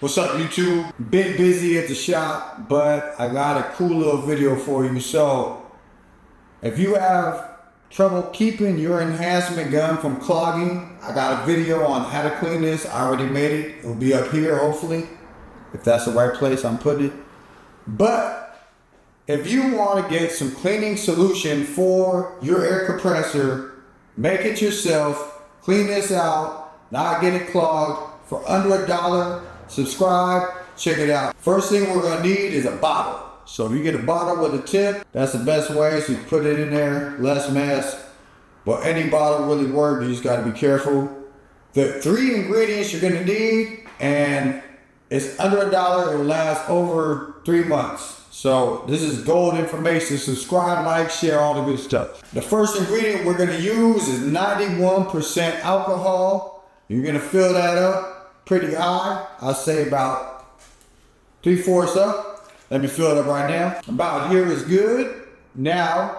What's up, YouTube? Been busy at the shop, but I got a cool little video for you. So, if you have trouble keeping your enhancement gun from clogging, I got a video on how to clean this. I already made it. It'll be up here, hopefully, if that's the right place I'm putting it. But if you want to get some cleaning solution for your air compressor, make it yourself, clean this out, not get it clogged for under $1. Subscribe, check it out. First thing we're gonna need is a bottle. So if you get a bottle with a tip, that's the best way. So you put it in there, less mess. But any bottle really works, you just gotta be careful. The 3 ingredients you're gonna need, and it's under $1, it will last over 3 months. So this is gold information. Subscribe, like, share, all the good stuff. The first ingredient we're gonna use is 91% alcohol. You're gonna fill that up pretty high. I'll say about 3/4 up. Let me fill it up right now. About here is good. Now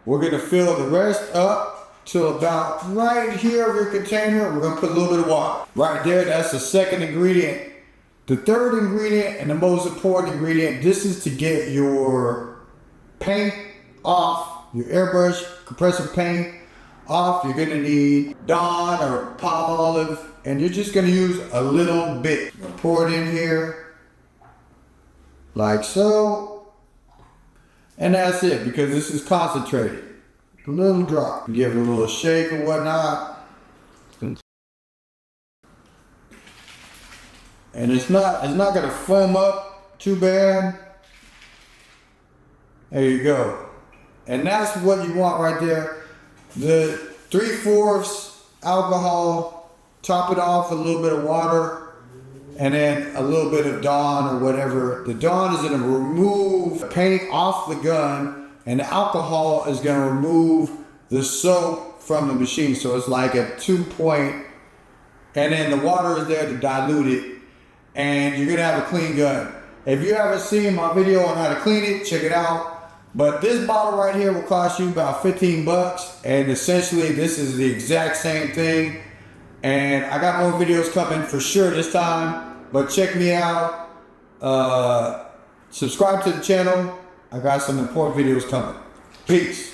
we're gonna fill the rest up to about right here of your container. We're gonna put a little bit of water. Right there, that's the second ingredient. The third ingredient and the most important ingredient, this is to get your paint off, your airbrush compressor paint off. You're gonna need Dawn or palm olive, and you're just gonna use a little bit. Pour it in here, like so. And that's it, because this is concentrated. A little drop. Give it a little shake or whatnot. And it's not gonna foam up too bad. There you go. And that's what you want right there. The 3/4 alcohol, top it off with a little bit of water, and then a little bit of Dawn or whatever. The Dawn is gonna remove paint off the gun, and the alcohol is gonna remove the soap from the machine. So it's like a 2-point, and then the water is there to dilute it, and you're gonna have a clean gun. If you haven't seen my video on how to clean it, check it out. But this bottle right here will cost you about 15 bucks, and essentially this is the exact same thing. And I got more videos coming for sure this time, but check me out. Subscribe to the channel. I got some important videos coming. Peace.